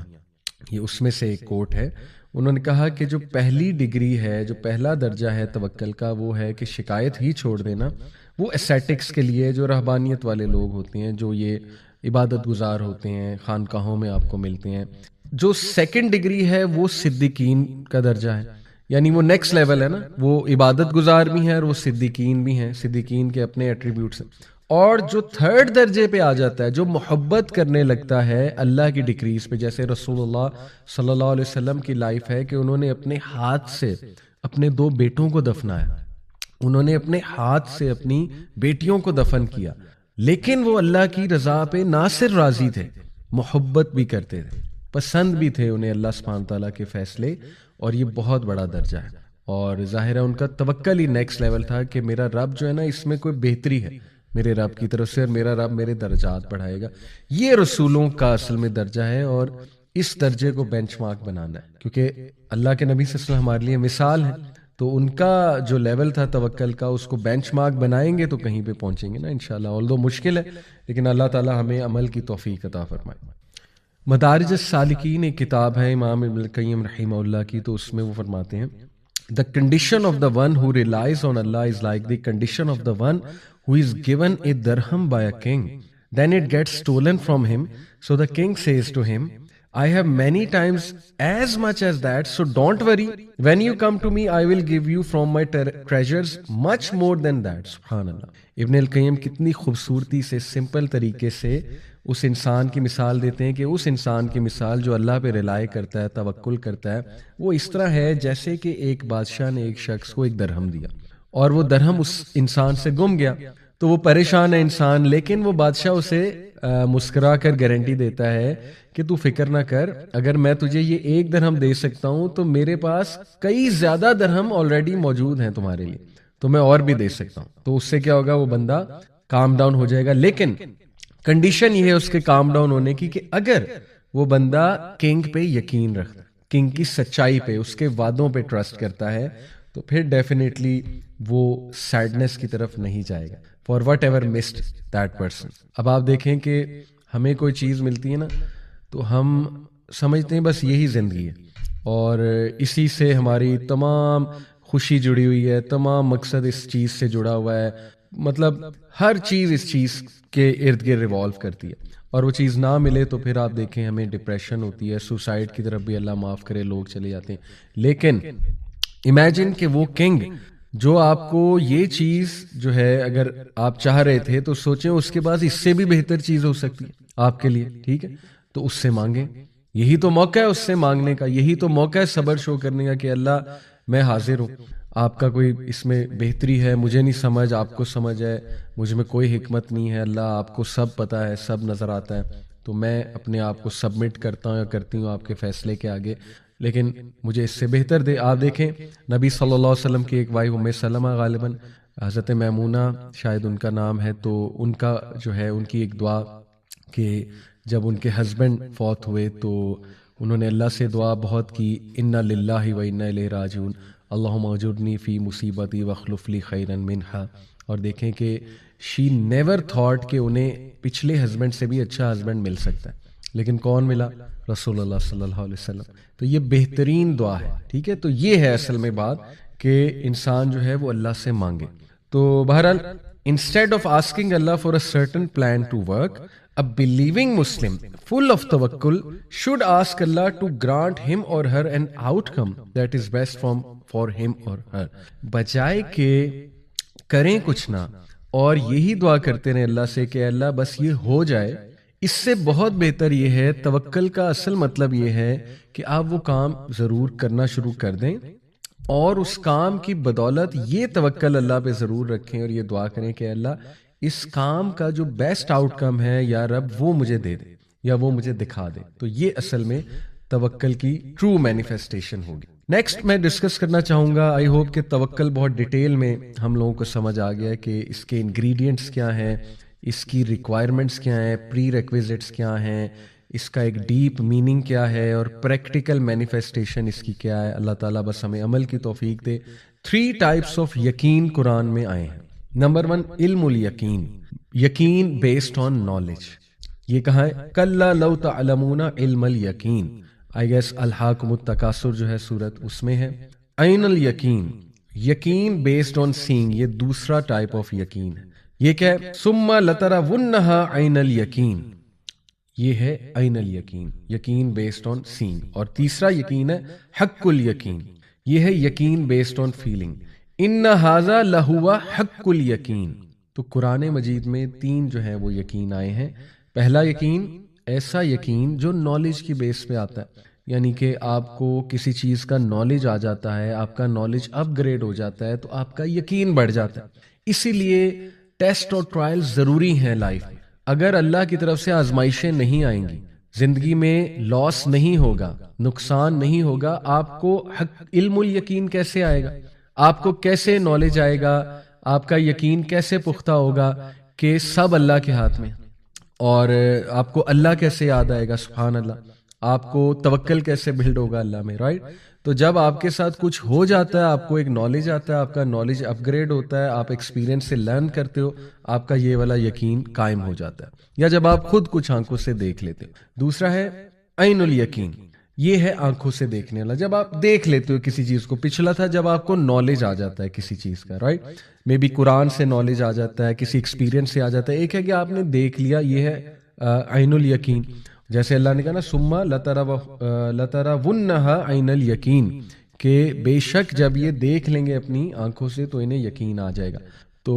یہ اس میں سے ایک کوٹ ہے. انہوں نے کہا کہ جو پہلی ڈگری ہے، جو پہلا درجہ ہے توکل کا، وہ ہے کہ شکایت ہی چھوڑ دینا. وہ اسیٹکس کے لیے، جو رہبانیت والے لوگ ہوتے ہیں، جو یہ عبادت گزار ہوتے ہیں، خانقاہوں میں آپ کو ملتے ہیں. جو سیکنڈ ڈگری ہے وہ صدیقین کا درجہ ہے، یعنی وہ نیکسٹ لیول ہے نا، وہ عبادت گزار بھی ہیں اور وہ صدیقین بھی ہیں، صدیقین کے اپنے ایٹریبیوٹس ہیں. اور جو تھرڈ درجے پہ آ جاتا ہے، جو محبت کرنے لگتا ہے اللہ کی ڈکریز پہ، جیسے رسول اللہ صلی اللہ علیہ وسلم کی لائف ہے کہ انہوں نے اپنے ہاتھ سے اپنے 2 بیٹوں کو دفنایا، انہوں نے اپنے ہاتھ سے اپنی بیٹیوں کو دفن کیا، لیکن وہ اللہ کی رضا پہ نہ صرف راضی تھے، محبت بھی کرتے تھے، پسند بھی تھے انہیں اللہ سبحانہ تعالیٰ کے فیصلے. اور یہ بہت بڑا درجہ ہے، اور ظاہر ہے ان کا توکل ہی نیکسٹ لیول تھا کہ میرا رب جو ہے نا اس میں کوئی بہتری ہے میرے رب کی طرف سے، اور میرا رب میرے درجات بڑھائے گا. یہ رسولوں کا اصل میں درجہ ہے، اور اس درجے کو بینچ مارک بنانا ہے، کیونکہ اللہ کے نبی صلی اللہ علیہ وسلم ہمارے لیے مثال ہے. تو ان کا جو لیول تھا توکل کا، اس کو بینچ مارک بنائیں گے تو کہیں پہ پہنچیں گے نا انشاءاللہ. آلدو مشکل ہے لیکن اللہ تعالیٰ ہمیں عمل کی توفیق عطا فرمائے. مدارج السالکین ایک کتاب ہے امام ابن القیم رحمہ اللہ کی، تو اس میں وہ فرماتے ہیں The condition of the one who relies on Allah is like the condition of the one who is given a dirham by a king. Then it gets stolen from him. So the king says to him, I have many times as much as that, so don't worry. When you come to me, I will give you from my treasures much more than that. Subhanallah. ابن القیم کتنی خوبصورتی سے، simple طریقے سے اس انسان کی مثال دیتے ہیں کہ اس انسان کی مثال جو اللہ پہ رلائے کرتا ہے، توکل کرتا ہے، وہ اس طرح ہے جیسے کہ ایک بادشاہ نے ایک شخص کو ایک درہم دیا اور وہ درہم اس انسان سے گم گیا، تو وہ پریشان ہے انسان، لیکن وہ بادشاہ اسے مسکرا کر گارنٹی دیتا ہے کہ تو فکر نہ کر، اگر میں تجھے یہ ایک درہم دے سکتا ہوں تو میرے پاس کئی زیادہ درہم آلریڈی موجود ہیں تمہارے لیے، تو میں اور بھی دے سکتا ہوں. تو اس سے کیا ہوگا، وہ بندہ کام ڈاؤن ہو جائے گا. لیکن کنڈیشن یہ ہے اس کے کام ڈاؤن ہونے کی کہ اگر وہ بندہ کنگ پہ یقین رکھتا ہے، کنگ کی سچائی پہ، اس کے وعدوں پہ ٹرسٹ کرتا ہے، تو پھر ڈیفینیٹلی وہ سیڈنس کی طرف نہیں جائے گا. For whatever missed that person. اب آپ دیکھیں کہ ہمیں کوئی چیز ملتی ہے نا تو ہم سمجھتے ہیں بس یہی زندگی ہے اور اسی سے ہماری تمام خوشی جڑی ہوئی ہے، تمام مقصد اس چیز سے جڑا ہوا ہے، مطلب ہر چیز اس چیز کے ارد گرد ریوالو کرتی ہے، اور وہ چیز نہ ملے تو پھر آپ دیکھیں ہمیں ڈپریشن ہوتی ہے، سوسائڈ کی طرف بھی اللہ معاف کرے لوگ چلے جاتے ہیں. لیکن امیجن کہ وہ کنگ جو آپ کو یہ چیز جو ہے اگر آپ چاہ رہے تھے تو سوچیں اس کے بعد اس سے بھی بہتر چیز ہو سکتی ہے آپ کے لیے، ٹھیک ہے؟ تو اس سے مانگیں، یہی تو موقع ہے اس سے مانگنے کا، یہی تو موقع ہے صبر شو کرنے کا کہ اللہ میں حاضر ہوں. آپ کا کوئی اس میں بہتری ہے، مجھے نہیں سمجھ، آپ کو سمجھ ہے، مجھ میں کوئی حکمت نہیں ہے، اللہ آپ کو سب پتہ ہے، سب نظر آتا ہے، تو میں اپنے آپ کو سبمٹ کرتا ہوں یا کرتی ہوں آپ کے فیصلے کے آگے، لیکن مجھے اس سے بہتر دے۔ آپ دیکھیں نبی صلی اللہ علیہ وسلم کی ایک وائف ام سلمہ، غالباً حضرت میمونہ شاید ان کا نام ہے، تو ان کا جو ہے ان کی ایک دعا کہ جب ان کے ہسبینڈ فوت ہوئے تو انہوں نے اللہ سے دعا بہت کی، انا للہ و انا الیہ راجعون، اللہم اجرنی فی مصیبتی واخلف لی خیرا منہا۔ اور دیکھیں کہ شی نیور تھاٹ کہ انہیں پچھلے ہسبینڈ سے بھی اچھا ہسبینڈ مل سکتا ہے، لیکن کون ملا؟ رسول اللہ صلی اللہ علیہ وسلم۔ تو یہ بہترین دعا ہے، ٹھیک ہے؟ تو یہ ہے اصل میں بات کہ انسان جو ہے وہ اللہ سے مانگے۔ تو بہرحال instead of asking Allah for a certain plan to work, a believing Muslim full of tawakkul should ask Allah to grant him or her an outcome that is best for him or her. بجائے کہ کریں کچھ نہ اور یہی دعا کرتے رہیں اللہ سے کہ اللہ بس یہ ہو جائے، اس سے بہت بہتر یہ ہے۔ توکل کا اصل مطلب یہ ہے کہ آپ وہ کام ضرور کرنا شروع کر دیں اور اس کام کی بدولت یہ توکل اللہ پہ ضرور رکھیں اور یہ دعا کریں کہ اللہ اس کام کا جو بیسٹ آؤٹ کم ہے یا رب وہ مجھے دے دے یا وہ مجھے دکھا دے۔ تو یہ اصل میں توکل کی ٹرو مینیفیسٹیشن ہوگی۔ نیکسٹ میں ڈسکس کرنا چاہوں گا، آئی ہوپ کہ توکل بہت ڈیٹیل میں ہم لوگوں کو سمجھ آ گیا ہے کہ اس کے انگریڈینٹس کیا ہیں، اس کی ریکوائرمنٹس کیا ہیں، پری ریکویزٹس کیا ہیں، اس کا ایک ڈیپ میننگ کیا ہے اور پریکٹیکل مینیفیسٹیشن اس کی کیا ہے۔ اللہ تعالیٰ بس ہمیں عمل کی توفیق دے۔ 3 ٹائپس آف یقین قرآن میں آئے ہیں۔ نمبر 1 علم الیقین، یقین بیسڈ آن نالج۔ یہ کہاں ہے؟ کلا لو تعلمون علم الیقین، آئی گیس الہاکم التکاثر جو ہے سورت، اس میں ہے۔ عین الیقین، یقین بیسڈ آن سینگ، یہ دوسرا ٹائپ آف یقین ہے۔ یہ کیا ہے؟ ثم لترونھا عین الیقین، یہ ہے عین الیقین، یقین بیسڈ آن سینگ۔ اور تیسرا یقین ہے حق الیقین، یہ ہے یقین بیسڈ آن فیلنگ۔ ان ھذا لہو حق الیقین۔ تو قرآن مجید میں 3 جو ہیں وہ یقین آئے ہیں۔ پہلا یقین ایسا یقین جو نالج کی بیس پہ آتا ہے، یعنی کہ آپ کو کسی چیز کا نالج آ جاتا ہے، آپ کا نالج اپ گریڈ ہو جاتا ہے تو آپ کا یقین بڑھ جاتا ہے۔ اسی لیے ٹیسٹ اور ٹرائل ضروری ہیں لائف میں۔ اگر اللہ کی طرف سے آزمائشیں نہیں آئیں گی، زندگی میں لاس نہیں ہوگا، نقصان نہیں ہوگا، آپ کو علم الیقین کیسے آئے گا؟ آپ کو کیسے نالج آئے گا؟ آپ کا یقین کیسے پختہ ہوگا کہ سب اللہ کے ہاتھ میں؟ اور آپ کو اللہ کیسے یاد آئے گا؟ سبحان اللہ۔ آپ کو توکل کیسے بلڈ ہوگا اللہ میں، رائٹ؟ تو جب آپ کے ساتھ کچھ ہو جاتا ہے، آپ کو ایک نالج آتا ہے، آپ کا نالج اپ گریڈ ہوتا ہے، آپ ایکسپیرینس سے لرن کرتے ہو، آپ کا یہ والا یقین قائم ہو جاتا ہے، یا جب آپ خود کچھ آنکھوں سے دیکھ لیتے ہو۔ دوسرا ہے عین الیقین، یہ ہے آنکھوں سے دیکھنے والا، جب آپ دیکھ لیتے ہو کسی چیز کو۔ پچھلا تھا جب آپ کو نالج آ جاتا ہے کسی چیز کا، رائٹ؟ مے بی قرآن سے نالج آ جاتا ہے، کسی ایکسپیرینس سے آ جاتا ہے۔ ایک ہے کہ آپ نے دیکھ لیا، یہ ہے عین الیقین۔ جیسے اللہ نے کہا نا ثم لترونھا عین الیقین، کہ بے شک جب یہ دیکھ لیں گے اپنی آنکھوں سے تو انہیں یقین آ جائے گا۔ تو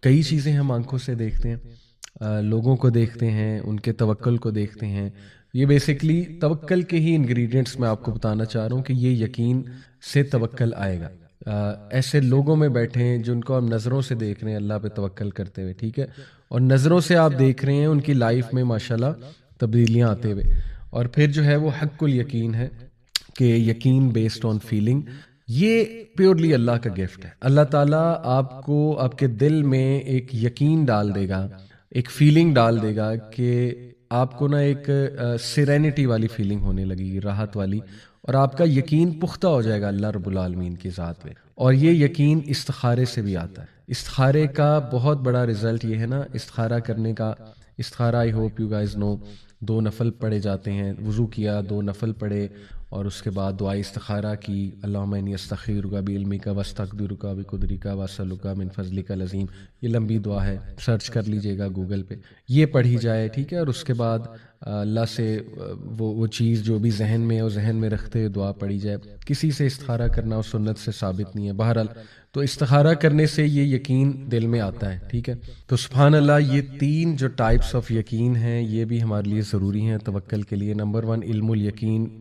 کئی چیزیں ہم آنکھوں سے دیکھتے ہیں، لوگوں کو دیکھتے ہیں، ان کے توکل کو دیکھتے ہیں۔ یہ بیسیکلی توکل کے ہی انگریڈینٹس میں آپ کو بتانا چاہ رہا ہوں کہ یہ یقین سے توکل آئے گا۔ ایسے لوگوں میں بیٹھے ہیں جن کو ہم نظروں سے دیکھ رہے ہیں اللہ پہ توکل کرتے ہوئے، ٹھیک ہے؟ اور نظروں سے آپ دیکھ رہے ہیں ان کی لائف میں ماشاءاللہ تبدیلیاں آتے ہوئے۔ اور پھر جو ہے وہ حق الیقین ہے کہ یقین بیسڈ آن فیلنگ، یہ پیورلی اللہ کا گفٹ ہے۔ اللہ تعالیٰ آپ کو آپ کے دل میں ایک یقین ڈال دے گا، ایک فیلنگ ڈال دے گا کہ آپ کو نا ایک سیرینٹی والی فیلنگ ہونے لگے گی، راحت والی، اور آپ کا یقین پختہ ہو جائے گا اللہ رب العالمین کی ذات میں۔ اور یہ یقین استخارے سے بھی آتا ہے۔ استخارے کا بہت بڑا رزلٹ یہ ہے نا، استخارہ کرنے کا۔ استخارہ آئی ہوپ یو گائز نو، 2 نفل پڑھے جاتے ہیں، وضو کیا، 2 نفل پڑھے اور اس کے بعد دعائے استخارہ کی، اللہم انی استخیرک بعلمک واستقدرک بقدرک واسألک من فضلک العظیم۔ یہ لمبی دعا ہے، سرچ کر لیجئے گا گوگل پہ، یہ پڑھی جائے، ٹھیک ہے؟ اور اس کے بعد اللہ سے وہ چیز جو بھی ذہن میں ہے وہ ذہن میں رکھتے ہوئے دعا پڑھی جائے۔ کسی سے استخارہ کرنا اور سنت سے ثابت نہیں ہے بہرحال۔ تو استخارہ کرنے سے یہ یقین دل میں آتا ہے، ٹھیک ہے؟ تو سبحان اللہ، یہ 3 جو ٹائپس آف یقین ہیں یہ بھی ہمارے لیے ضروری ہیں توکل کے لیے۔ نمبر 1 علم الیقین،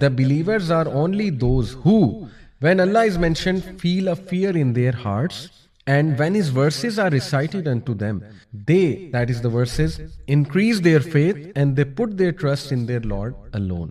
The believers are only those who, when Allah is mentioned, feel a fear in their hearts, and when His verses are recited unto them, they, that is the verses, increase their faith and they put their trust in their Lord alone.